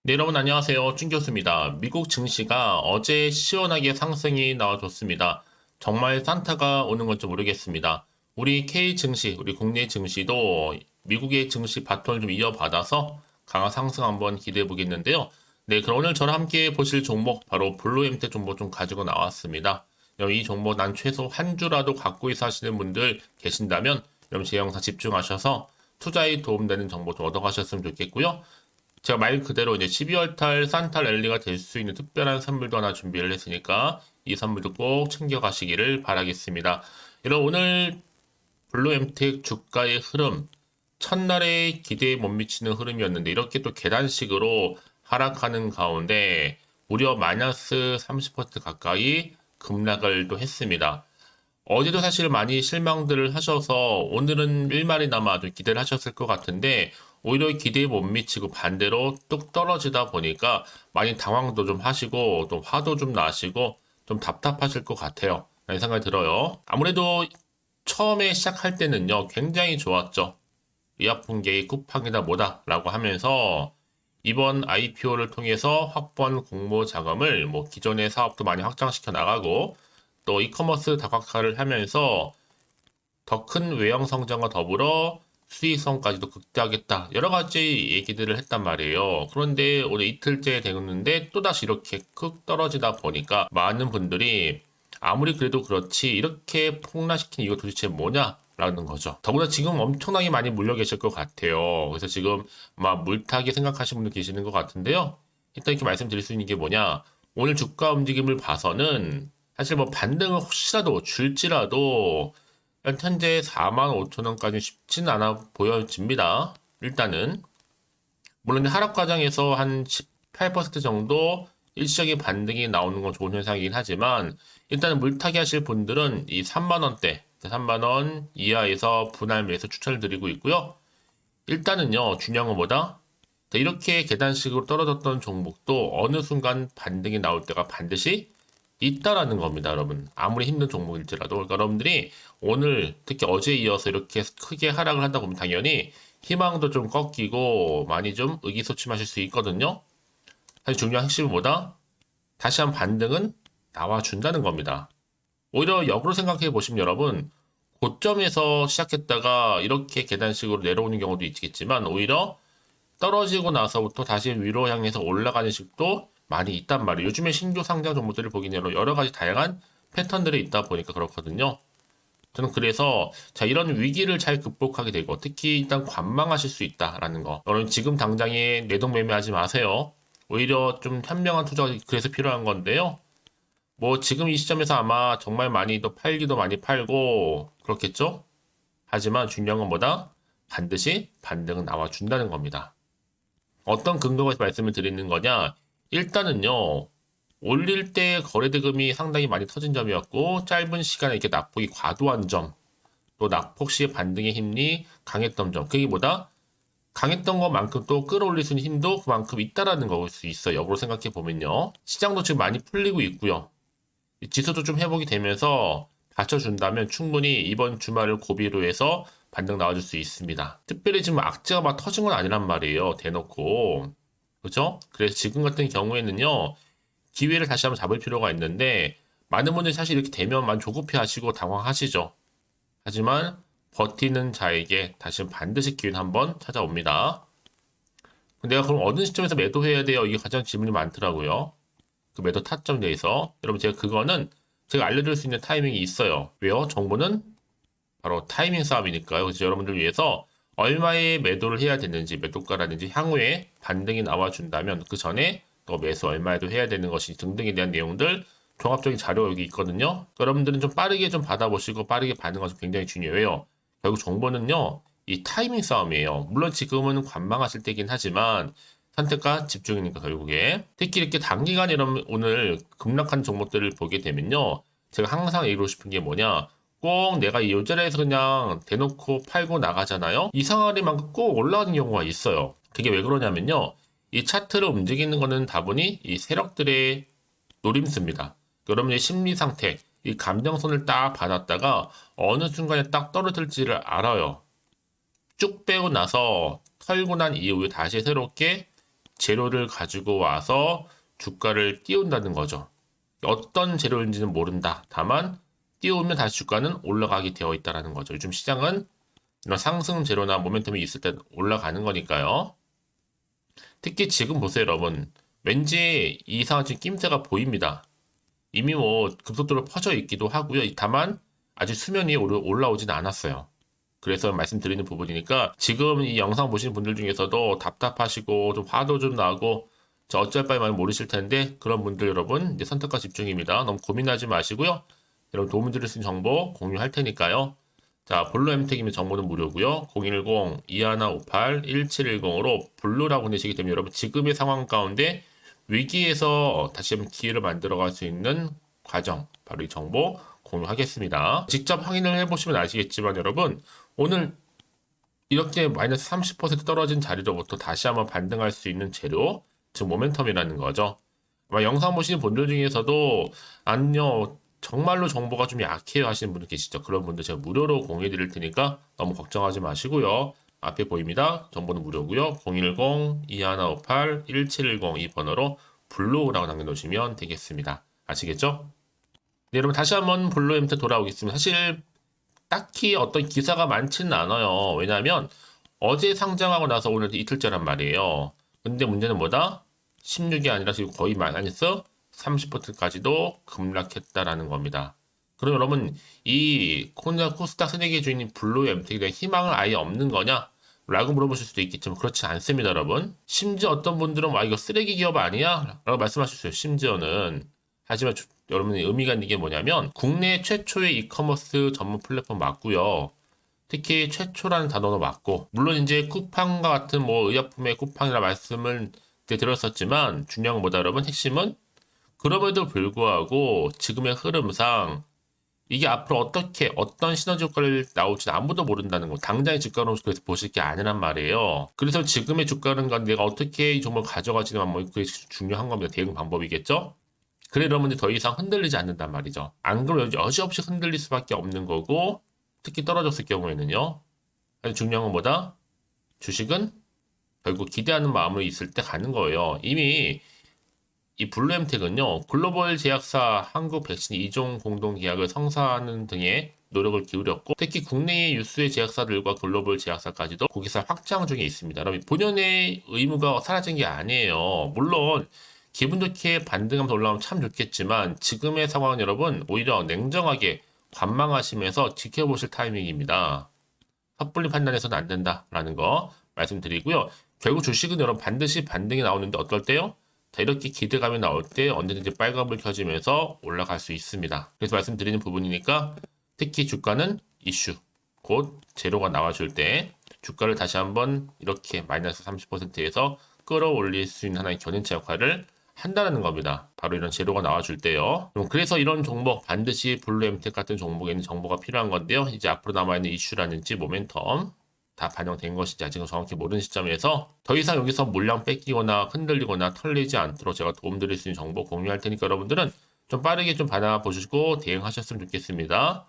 네, 여러분 안녕하세요. 준 교수입니다. 미국 증시가 어제 시원하게 상승이 나와줬습니다. 정말 산타가 오는 건지 모르겠습니다. 우리 K 증시, 우리 국내 증시도 미국의 증시 바톤을 좀 이어받아서 강한 상승 한번 기대해 보겠는데요. 네, 그럼 오늘 저랑 함께 보실 종목 바로 블루엠텍 종목 좀 가지고 나왔습니다. 여러분 이 종목 난 최소 한 주라도 갖고 있어 하시는 분들 계신다면 여러분 제 영상 집중하셔서 투자에 도움되는 정보 좀 얻어가셨으면 좋겠고요. 제가 말 그대로 이제 12월 달 산타 랠리가 될 수 있는 특별한 선물도 하나 준비를 했으니까 이 선물도 꼭 챙겨가시기를 바라겠습니다. 여러분 오늘 블루엠텍 주가의 흐름 첫날에 기대에 못 미치는 흐름이었는데 이렇게 또 계단식으로 하락하는 가운데 무려 마이너스 30% 가까이 급락을 또 했습니다. 어제도 사실 많이 실망들을 하셔서 오늘은 일말이나마 좀 기대를 하셨을 것 같은데 오히려 기대에 못 미치고 반대로 뚝 떨어지다 보니까 많이 당황도 좀 하시고 또 화도 좀 나시고 좀 답답하실 것 같아요. 라는 생각이 들어요. 아무래도 처음에 시작할 때는요 굉장히 좋았죠. 의약품계의 끝판이다 뭐다 라고 하면서 이번 IPO를 통해서 확보한 공모 자금을 뭐 기존의 사업도 많이 확장시켜 나가고 또 이커머스 다각화를 하면서 더 큰 외형 성장과 더불어 수익성까지도 극대화하겠다. 여러 가지 얘기들을 했단 말이에요. 그런데 오늘 이틀째 되었는데 또다시 이렇게 cực 떨어지다 보니까 많은 분들이 아무리 그래도 그렇지 이렇게 폭락시킨 이거 도대체 뭐냐? 라는 거죠. 더구나 지금 엄청나게 많이 물려 계실 것 같아요. 그래서 지금 막 물타기 생각하시는 분들 계시는 것 같은데요. 일단 이렇게 말씀드릴 수 있는 게 뭐냐? 오늘 주가 움직임을 봐서는 사실 뭐 반등을 혹시라도 줄지라도 현재 4만 5천 원까지 쉽지는 않아 보여집니다. 일단은 물론 하락 과정에서 한 18% 정도 일시적인 반등이 나오는 건 좋은 현상이긴 하지만 일단은 물타기 하실 분들은 이 3만 원대, 3만 원 이하에서 분할 매수 추천을 드리고 있고요. 일단은요 중요한 건 뭐다? 이렇게 계단식으로 떨어졌던 종목도 어느 순간 반등이 나올 때가 반드시 있다라는 겁니다, 여러분. 아무리 힘든 종목일지라도. 그러니까 여러분들이 오늘, 특히 어제에 이어서 이렇게 크게 하락을 한다 보면 당연히 희망도 좀 꺾이고 많이 좀 의기소침하실 수 있거든요. 사실 중요한 핵심은 뭐다? 다시 한 반등은 나와준다는 겁니다. 오히려 역으로 생각해 보시면 여러분, 고점에서 시작했다가 이렇게 계단식으로 내려오는 경우도 있겠지만 오히려 떨어지고 나서부터 다시 위로 향해서 올라가는 식도 많이 있단 말이에요. 요즘에 신규 상장 종목들을 보기에는 여러 가지 다양한 패턴들이 있다 보니까 그렇거든요. 저는 그래서 자 이런 위기를 잘 극복하게 되고 특히 일단 관망하실 수 있다라는 거. 여러분 지금 당장에 매도매매하지 마세요. 오히려 좀 현명한 투자가 그래서 필요한 건데요. 뭐 지금 이 시점에서 아마 정말 많이 또 팔기도 많이 팔고 그렇겠죠? 하지만 중요한 건 뭐다? 반드시 반등은 나와준다는 겁니다. 어떤 근거에서 말씀을 드리는 거냐? 일단은요, 올릴 때 거래대금이 상당히 많이 터진 점이었고, 짧은 시간에 이렇게 낙폭이 과도한 점, 또 낙폭 시 반등의 힘이 강했던 점, 그게 뭐다? 강했던 것만큼 또 끌어올릴 수 있는 힘도 그만큼 있다라는 거일 수 있어요. 역으로 생각해 보면요. 시장도 지금 많이 풀리고 있고요. 지수도 좀 회복이 되면서 받쳐준다면 충분히 이번 주말을 고비로 해서 반등 나와줄 수 있습니다. 특별히 지금 악재가 막 터진 건 아니란 말이에요. 대놓고. 그죠? 그래서 지금 같은 경우에는요, 기회를 다시 한번 잡을 필요가 있는데, 많은 분들이 사실 이렇게 되면만 조급해 하시고 당황하시죠. 하지만 버티는 자에게 다시 반드시 기회는 한번 찾아옵니다. 내가 그럼 어느 시점에서 매도해야 돼요? 이게 가장 질문이 많더라고요. 그 매도 타점 내에서. 여러분 제가 그거는 제가 알려드릴 수 있는 타이밍이 있어요. 왜요? 정보는 바로 타이밍 싸움이니까요. 그래서 여러분들 위해서 얼마에 매도를 해야 되는지, 매도가라든지 향후에 반등이 나와준다면 그 전에 또 매수 얼마에도 해야 되는 것이 등등에 대한 내용들 종합적인 자료 여기 있거든요. 여러분들은 좀 빠르게 좀 받아보시고 빠르게 반응하시면 굉장히 중요해요. 결국 정보는요, 이 타이밍 싸움이에요. 물론 지금은 관망하실 때긴 하지만 선택과 집중이니까 결국에 특히 이렇게 단기간에 이런 오늘 급락한 종목들을 보게 되면요, 제가 항상 얘기하고 싶은 게 뭐냐, 꼭 내가 이 요자리에서 그냥 대놓고 팔고 나가잖아요. 이상하리만큼 꼭 올라가는 경우가 있어요. 그게 왜 그러냐면요. 이 차트를 움직이는 거는 다분히 이 세력들의 노림수입니다. 여러분의 심리 상태, 이 감정선을 딱 받았다가 어느 순간에 딱 떨어질지를 알아요. 쭉 빼고 나서 털고 난 이후에 다시 새롭게 재료를 가지고 와서 주가를 띄운다는 거죠. 어떤 재료인지는 모른다. 다만 띄우면 다시 주가는 올라가게 되어 있다는 거죠. 요즘 시장은 이런 상승 재료나 모멘텀이 있을 때 올라가는 거니까요. 특히 지금 보세요, 여러분. 왠지 이상한 지금 낌새가 보입니다. 이미 뭐 급속도로 퍼져 있기도 하고요. 다만 아직 수면 위에 올라오지는 않았어요. 그래서 말씀드리는 부분이니까 지금 이 영상 보시는 분들 중에서도 답답하시고 좀 화도 좀 나고 저 어쩔 바에만 모르실 텐데 그런 분들 여러분 이제 선택과 집중입니다. 너무 고민하지 마시고요. 여러분 도움 드릴 수 있는 정보 공유할 테니까요. 자, 블루 엠텍이면 정보는 무료고요. 010-2158-1710으로 블루라고 내시게 되면 여러분 지금의 상황 가운데 위기에서 다시 한번 기회를 만들어갈 수 있는 과정, 바로 이 정보 공유하겠습니다. 직접 확인을 해보시면 아시겠지만 여러분 오늘 이렇게 마이너스 30% 떨어진 자리로부터 다시 한번 반등할 수 있는 재료, 즉 모멘텀이라는 거죠. 아마 영상 보시는 분들 중에서도 아니요 정말로 정보가 좀 약해요 하시는 분들 계시죠. 그런 분들 제가 무료로 공유해 드릴 테니까 너무 걱정하지 마시고요. 앞에 보입니다. 정보는 무료고요. 010-2158-1710 이 번호로 블루라고 남겨놓으시면 되겠습니다. 아시겠죠? 네, 여러분 다시 한번 블루 엠텍 돌아오겠습니다. 사실 딱히 어떤 기사가 많지는 않아요. 왜냐하면 어제 상장하고 나서 오늘 이틀째란 말이에요. 근데 문제는 뭐다? 16이 아니라 지금 거의 마이너스 30%까지도 급락했다라는 겁니다. 그럼 여러분 이 코스닥 세력의 주인인 블루 엠텍에 대한 희망은 아예 없는 거냐? 라고 물어보실 수도 있겠지만 그렇지 않습니다, 여러분. 심지어 어떤 분들은 와 이거 쓰레기 기업 아니야? 라고 말씀하실 수 있어요. 심지어는. 하지만 여러분의 의미가 있는 게 뭐냐면 국내 최초의 이커머스 전문 플랫폼 맞고요. 특히 최초라는 단어도 맞고 물론 이제 쿠팡과 같은 뭐 의약품의 쿠팡이라 말씀을 드렸었지만 중요한 것보다 여러분 핵심은 그럼에도 불구하고 지금의 흐름상 이게 앞으로 어떻게 어떤 시너지 효과를 나올지 아무도 모른다는 거. 당장의 주가로 그래서 보실 게 아니란 말이에요. 그래서 지금의 주가는 내가 어떻게 이 종목을 가져가지는 뭐 그게 중요한 겁니다. 대응 방법이겠죠. 그래 여러분들이 더 이상 흔들리지 않는단 말이죠. 안 그러면 여지없이 흔들릴 수밖에 없는 거고 특히 떨어졌을 경우에는요. 아주 중요한 건 뭐다? 주식은 결국 기대하는 마음으로 있을 때 가는 거예요. 이미 이 블루엠텍은요. 글로벌 제약사 한국 백신 2종 공동 계약을 성사하는 등의 노력을 기울였고 특히 국내의 유수의 제약사들과 글로벌 제약사까지도 고객사 확장 중에 있습니다. 여러분 본연의 의무가 사라진 게 아니에요. 물론 기분 좋게 반등하면서 올라오면 참 좋겠지만 지금의 상황은 여러분 오히려 냉정하게 관망하시면서 지켜보실 타이밍입니다. 섣불리 판단해서는 안 된다라는 거 말씀드리고요. 결국 주식은 여러분 반드시 반등이 나오는데 어떨 때요? 자, 이렇게 기대감이 나올 때 언제든지 빨간불 켜지면서 올라갈 수 있습니다. 그래서 말씀드리는 부분이니까 특히 주가는 이슈, 곧 제로가 나와줄 때 주가를 다시 한번 이렇게 마이너스 30%에서 끌어올릴 수 있는 하나의 견인차 역할을 한다는 겁니다. 바로 이런 재료가 나와줄 때요. 그래서 이런 종목 반드시 블루 엠텍 같은 종목에는 정보가 필요한 건데요. 이제 앞으로 남아있는 이슈라든지 모멘텀 다 반영된 것인지 아직은 정확히 모르는 시점에서 더 이상 여기서 물량 뺏기거나 흔들리거나 털리지 않도록 제가 도움드릴 수 있는 정보 공유할 테니까 여러분들은 좀 빠르게 좀 받아보시고 대응하셨으면 좋겠습니다.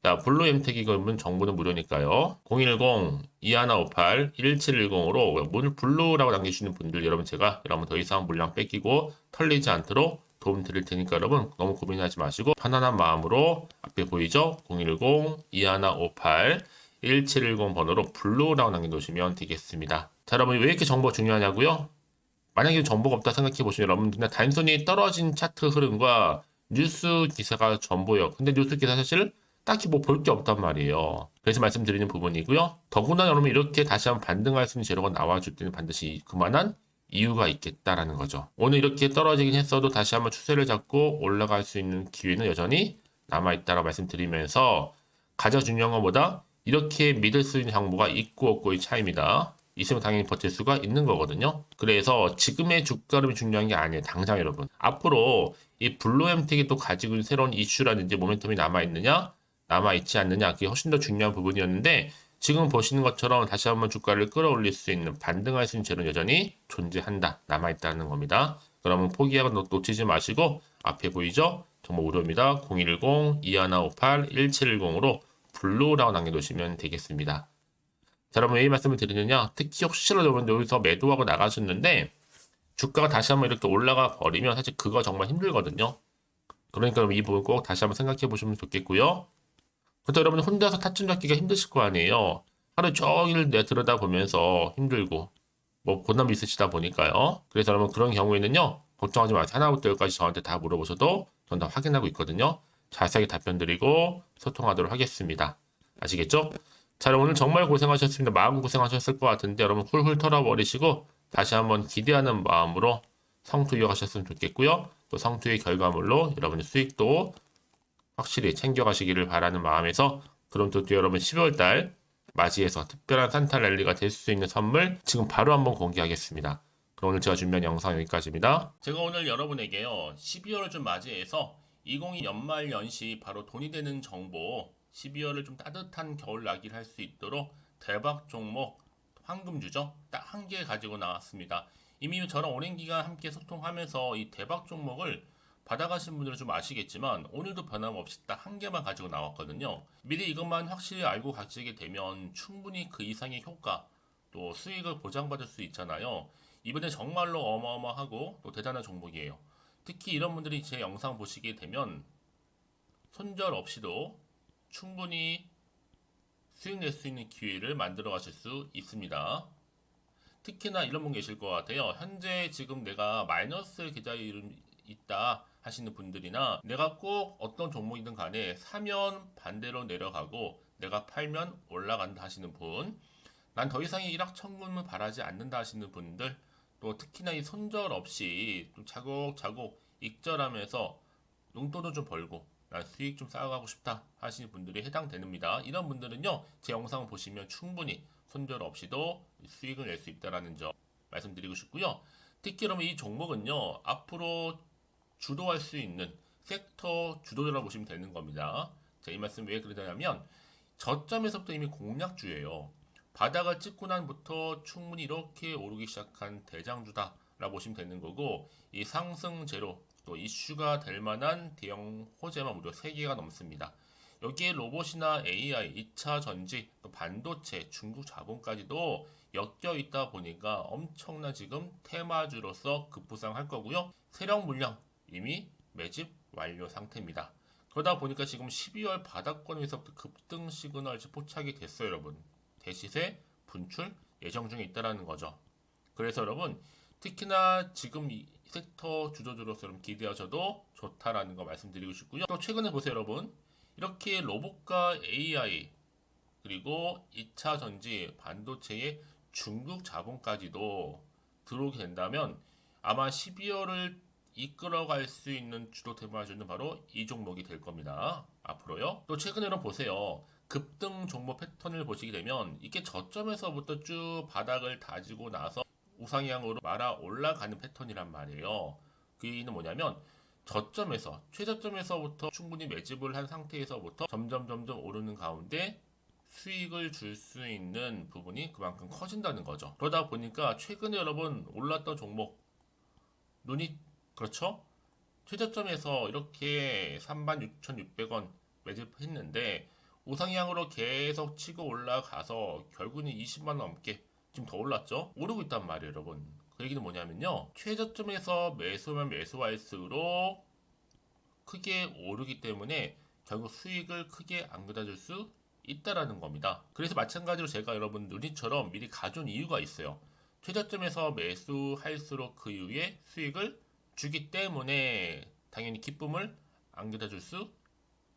자, 블루 엠텍이 그러면 정보는 무료니까요. 010-2158-1710으로 오늘 블루라고 남겨주시는 분들 여러분 제가 여러분 더 이상 물량 뺏기고 털리지 않도록 도움 드릴 테니까 여러분 너무 고민하지 마시고 편안한 마음으로 앞에 보이죠? 010-2158-1710 번호로 블루라고 남겨놓으시면 되겠습니다. 자, 여러분 왜 이렇게 정보가 중요하냐고요? 만약에 정보가 없다 생각해 보시면 여러분 그냥 단순히 떨어진 차트 흐름과 뉴스 기사가 전부예요. 근데 뉴스 기사 사실 딱히 뭐 볼 게 없단 말이에요. 그래서 말씀드리는 부분이고요. 더구나 여러분 이렇게 다시 한번 반등할 수 있는 재료가 나와줄 때는 반드시 그만한 이유가 있겠다라는 거죠. 오늘 이렇게 떨어지긴 했어도 다시 한번 추세를 잡고 올라갈 수 있는 기회는 여전히 남아있다고 말씀드리면서 가장 중요한 것보다 이렇게 믿을 수 있는 정보가 있고 없고의 차이입니다. 있으면 당연히 버틸 수가 있는 거거든요. 그래서 지금의 주가 흐름이 중요한 게 아니에요. 당장 여러분. 앞으로 이 블루엠텍이 또 가지고 있는 새로운 이슈라든지 모멘텀이 남아있느냐? 남아있지 않느냐? 그게 훨씬 더 중요한 부분이었는데 지금 보시는 것처럼 다시 한번 주가를 끌어올릴 수 있는 반등할 수 있는 재료는 여전히 존재한다. 남아있다는 겁니다. 그러면 포기하고 놓치지 마시고 앞에 보이죠? 정말 무료입니다. 010-2158-1710으로 블루라고 남겨놓으시면 되겠습니다. 자, 여러분 왜 이 말씀을 드리느냐? 특히 혹시라도 여러분 여기서 매도하고 나가셨는데 주가가 다시 한번 이렇게 올라가 버리면 사실 그거 정말 힘들거든요. 그러니까 이 부분 꼭 다시 한번 생각해 보시면 좋겠고요. 그것도 여러분 혼자서 타점 잡기가 힘드실 거 아니에요. 하루 종일 내 들여다보면서 힘들고 뭐 고난도 있으시다 보니까요. 그래서 여러분 그런 경우에는요. 걱정하지 마세요. 하나부터 열까지 저한테 다 물어보셔도 전 다 확인하고 있거든요. 자세하게 답변 드리고 소통하도록 하겠습니다. 아시겠죠? 자, 여러분 오늘 정말 고생하셨습니다. 마음 고생하셨을 것 같은데 여러분 훌훌 털어버리시고 다시 한번 기대하는 마음으로 성투 이어가셨으면 좋겠고요. 또 성투의 결과물로 여러분의 수익도 확실히 챙겨가시기를 바라는 마음에서 그럼 또 여러분 12월 달 맞이해서 특별한 산타 랠리가 될 수 있는 선물 지금 바로 한번 공개하겠습니다. 그럼 오늘 제가 준비한 영상 여기까지입니다. 제가 오늘 여러분에게요 12월을 좀 맞이해서 2022 연말 연시 바로 돈이 되는 정보 12월을 좀 따뜻한 겨울 나기를 할 수 있도록 대박 종목 황금주죠 딱 한 개 가지고 나왔습니다. 이미 저랑 오랜 기간 함께 소통하면서 이 대박 종목을 받아가신 분들은 좀 아시겠지만 오늘도 변함없이 딱 한 개만 가지고 나왔거든요. 미리 이것만 확실히 알고 가지게 되면 충분히 그 이상의 효과 또 수익을 보장받을 수 있잖아요. 이번에 정말로 어마어마하고 또 대단한 종목이에요. 특히 이런 분들이 제 영상 보시게 되면 손절 없이도 충분히 수익 낼 수 있는 기회를 만들어 가실 수 있습니다. 특히나 이런 분 계실 것 같아요. 현재 지금 내가 마이너스 계좌에 있다 하시는 분들이나 내가 꼭 어떤 종목이든 간에 사면 반대로 내려가고 내가 팔면 올라간다 하시는 분, 난 더 이상의 일확천금을 바라지 않는다 하시는 분들, 또 특히나 이 손절 없이 좀 차곡차곡 익절하면서 용돈도 좀 벌고 난 수익 좀 쌓아가고 싶다 하시는 분들이 해당됩니다. 이런 분들은요 제 영상을 보시면 충분히 손절 없이도 수익을 낼 수 있다는 점 말씀드리고 싶고요. 특히 그러면 이 종목은요 앞으로 주도할 수 있는 섹터 주도자라고 보시면 되는 겁니다. 자, 이 말씀 왜 그러냐면 저점에서부터 이미 공략주예요. 바닥을 찍고 난부터 충분히 이렇게 오르기 시작한 대장주다라고 보시면 되는 거고 이 상승제로 또 이슈가 될 만한 대형 호재만 무려 3개가 넘습니다. 여기에 로봇이나 AI, 2차 전지, 또 반도체, 중국 자본까지도 엮여 있다 보니까 엄청난 지금 테마주로서 급부상할 거고요. 세력 물량 이미 매집 완료 상태입니다. 그러다 보니까 지금 12월 바닥권에서부터 급등 시그널이 포착이 됐어요, 여러분. 대시세 분출 예정 중에 있다라는 거죠. 그래서 여러분 특히나 지금 이 섹터 주도주로서 여러분 기대하셔도 좋다라는 거 말씀드리고 싶고요. 또 최근에 보세요, 여러분. 이렇게 로봇과 AI 그리고 2차 전지 반도체의 중국 자본까지도 들어오게 된다면 아마 12월을 이끌어갈 수 있는 주도 테마주는 바로 이 종목이 될 겁니다. 앞으로요. 또 최근에는 보세요. 급등 종목 패턴을 보시게 되면 이게 저점에서부터 쭉 바닥을 다지고 나서 우상향으로 말아 올라가는 패턴이란 말이에요. 그 얘기는 뭐냐면 저점에서 최저점에서부터 충분히 매집을 한 상태에서부터 점점 오르는 가운데 수익을 줄 수 있는 부분이 그만큼 커진다는 거죠. 그러다 보니까 최근에 여러분 올랐던 종목 눈이 그렇죠? 최저점에서 이렇게 36,600원 매집했는데 우상향으로 계속 치고 올라가서 결국은 20만 원 넘게 지금 더 올랐죠? 오르고 있단 말이에요, 여러분. 그 얘기는 뭐냐면요. 최저점에서 매수면 매수할수록 크게 오르기 때문에 결국 수익을 크게 안겨다 줄 수 있다라는 겁니다. 그래서 마찬가지로 제가 여러분 누리처럼 미리 가져온 이유가 있어요. 최저점에서 매수할수록 그 이후에 수익을 주기 때문에 당연히 기쁨을 안겨다 줄 수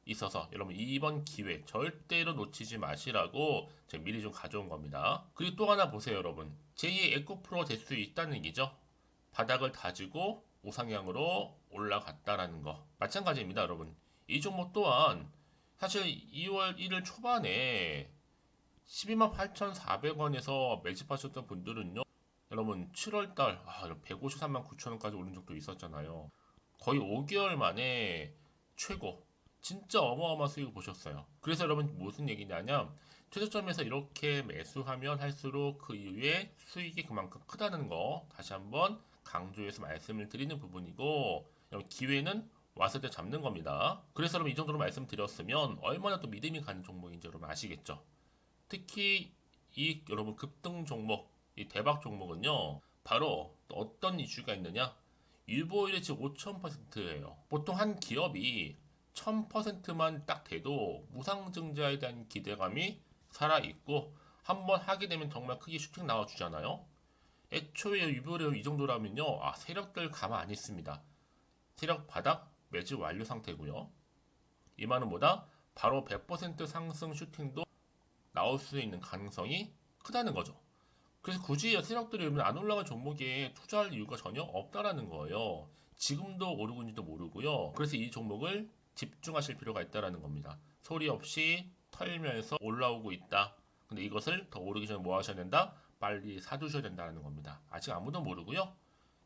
있어서 여러분 이번 기회 절대로 놓치지 마시라고 제가 미리 좀 가져온 겁니다. 그리고 또 하나 보세요, 여러분. 제2의 에코프로 될 수 있다는 얘기죠. 바닥을 다지고 우상향으로 올라갔다라는 거 마찬가지입니다, 여러분. 이 종목 또한 사실 2월 1일 초반에 12만 8,400원에서 매집하셨던 분들은요, 여러분 7월달 153만 9천원까지 오른 적도 있었잖아요. 거의 5개월 만에 최고 진짜 어마어마한 수익을 보셨어요. 그래서 여러분 무슨 얘기냐면 최저점에서 이렇게 매수하면 할수록 그 이후에 수익이 그만큼 크다는 거 다시 한번 강조해서 말씀을 드리는 부분이고 여러분 기회는 왔을 때 잡는 겁니다. 그래서 여러분 이 정도로 말씀드렸으면 얼마나 또 믿음이 가는 종목인지 여러분 아시겠죠? 특히 이 여러분 급등 종목 이 대박 종목은요 바로 또 어떤 이슈가 있느냐? 유보율이 지금 5000%예요. 보통 한 기업이 1000%만 딱 돼도 무상증자에 대한 기대감이 살아있고 한번 하게 되면 정말 크게 슈팅 나와주잖아요. 애초에 유보율이 이 정도라면요. 세력들 가만 안 있습니다. 세력 바닥 매집 완료 상태고요. 이 말은 뭐다? 바로 100% 상승 슈팅도 나올 수 있는 가능성이 크다는 거죠. 그래서 굳이 세력들이 안 올라간 종목에 투자할 이유가 전혀 없다라는 거예요. 지금도 오르고 있는지도 모르고요. 그래서 이 종목을 집중하실 필요가 있다라는 겁니다. 소리 없이 털면서 올라오고 있다. 근데 이것을 더 오르기 전에 뭐 하셔야 된다? 빨리 사두셔야 된다는 겁니다. 아직 아무도 모르고요.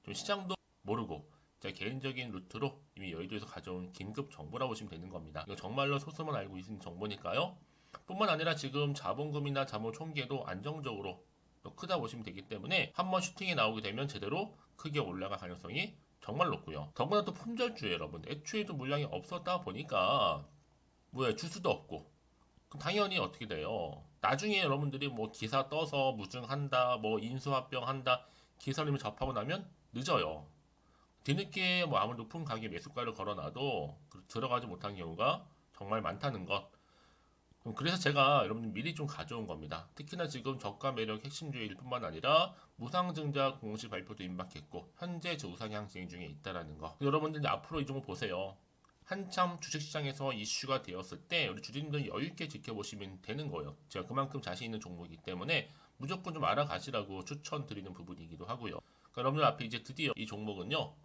좀 시장도 모르고 제 개인적인 루트로 이미 여의도에서 가져온 긴급 정보라고 보시면 되는 겁니다. 이거 정말로 소수만 알고 있는 정보니까요. 뿐만 아니라 지금 자본금이나 자본 총계도 안정적으로 또 크다 보시면 되기 때문에 한번 슈팅이 나오게 되면 제대로 크게 올라갈 가능성이 정말 높고요. 더구나 또 품절주에 여러분 애초에도 물량이 없었다 보니까 뭐야 주수도 없고 그럼 당연히 어떻게 돼요? 나중에 여러분들이 뭐 기사 떠서 무증한다, 뭐 인수합병한다 기사님을 접하고 나면 늦어요. 뒤늦게 뭐 아무리 높은 가격에 매수가를 걸어놔도 들어가지 못한 경우가 정말 많다는 것. 그래서 제가 여러분들 미리 좀 가져온 겁니다. 특히나 지금 저가 매력 핵심주일 뿐만 아니라 무상증자 공시 발표도 임박했고 현재 우상향 진행 중에 있다라는 거. 여러분들 이제 앞으로 이 종목 보세요. 한참 주식시장에서 이슈가 되었을 때 우리 주주님들 여유 있게 지켜보시면 되는 거예요. 제가 그만큼 자신 있는 종목이기 때문에 무조건 좀 알아가시라고 추천드리는 부분이기도 하고요. 그러니까 여러분들 앞에 이제 드디어 이 종목은요.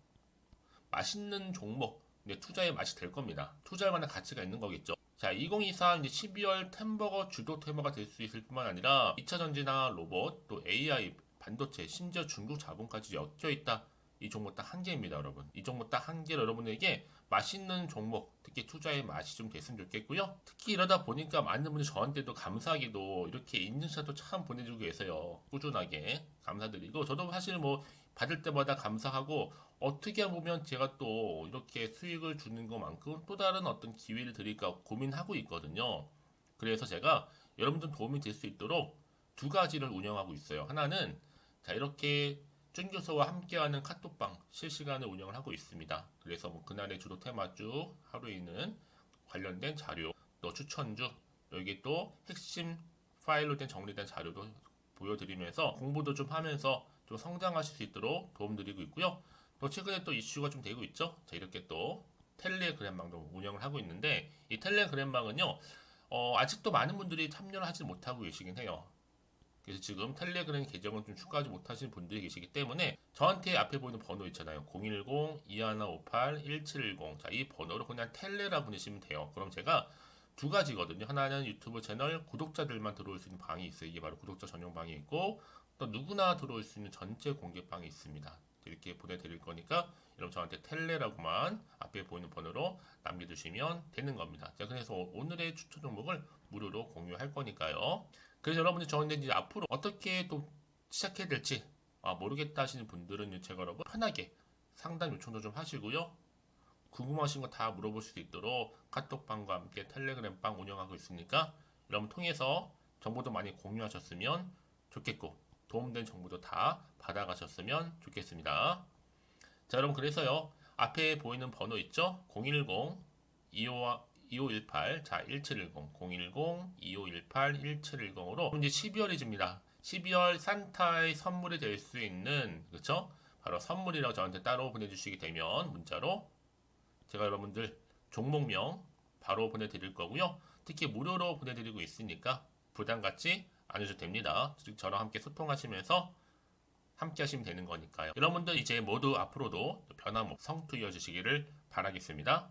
맛있는 종목, 투자의 맛이 될 겁니다. 투자할 만한 가치가 있는 거겠죠. 자, 2023 이제 12월 템버거 주도 테마가 될 수 있을 뿐만 아니라 2차 전지나 로봇, 또 AI, 반도체, 심지어 중국 자본까지 엮여 있다. 이 종목 딱 한 개입니다, 여러분. 이 종목 딱 한 개를 여러분에게 맛있는 종목, 특히 투자의 맛이 좀 됐으면 좋겠고요. 특히 이러다 보니까 많은 분들이 저한테도 감사하게도 이렇게 인증샷도 참 보내주고 계세요. 꾸준하게 감사드리고 저도 사실 뭐 받을 때마다 감사하고 어떻게 보면 제가 또 이렇게 수익을 주는 것만큼 또 다른 어떤 기회를 드릴까 고민하고 있거든요. 그래서 제가 여러분들 도움이 될 수 있도록 두 가지를 운영하고 있어요. 하나는 자 이렇게 준 교수와 함께하는 카톡방 실시간을 운영을 하고 있습니다. 그래서 뭐 그날의 주도 테마주, 하루에 있는 관련된 자료, 또 추천주, 여기 또 핵심 파일로 된 정리된 자료도 보여드리면서 공부도 좀 하면서 좀 성장하실 수 있도록 도움드리고 있고요. 또 최근에 또 이슈가 좀 되고 있죠. 자 이렇게 또 텔레그램방도 운영을 하고 있는데 이 텔레그램방은요 아직도 많은 분들이 참여를 하지 못하고 계시긴 해요. 그래서 지금 텔레그램 계정을 좀 추가하지 못하시는 분들이 계시기 때문에 저한테 앞에 보이는 번호 있잖아요. 010-2158-1710. 자, 이 번호로 그냥 텔레라 보내시면 돼요. 그럼 제가 두 가지거든요. 하나는 유튜브 채널 구독자들만 들어올 수 있는 방이 있어요. 이게 바로 구독자 전용 방이 있고 또 누구나 들어올 수 있는 전체 공개 방이 있습니다. 이렇게 보내드릴 거니까 여러분 저한테 텔레라고만 앞에 보이는 번호로 남겨주시면 되는 겁니다. 자, 그래서 오늘의 추천 종목을 무료로 공유할 거니까요. 그래서 여러분들 저한테 이제 앞으로 어떻게 또 시작해야 될지 모르겠다 하시는 분들은 제가 여러분 편하게 상담 요청도 좀 하시고요. 궁금하신 거 다 물어볼 수 있도록 카톡방과 함께 텔레그램방 운영하고 있으니까 여러분 통해서 정보도 많이 공유하셨으면 좋겠고 도움된 정보도 다 받아가셨으면 좋겠습니다. 자 여러분 그래서요 앞에 보이는 번호 있죠? 010-2518 자 1710 010-2518-1710으로 이제 12월이 집니다. 12월 산타의 선물이 될 수 있는 그쵸? 바로 선물이라고 저한테 따로 보내주시게 되면 문자로 제가 여러분들 종목명 바로 보내드릴 거고요. 특히 무료로 보내드리고 있으니까 부담 갖지 않으셔도 됩니다. 즉 저랑 함께 소통하시면서 함께 하시면 되는 거니까요. 여러분들 이제 모두 앞으로도 변함없이 성투 이어주시기를 바라겠습니다.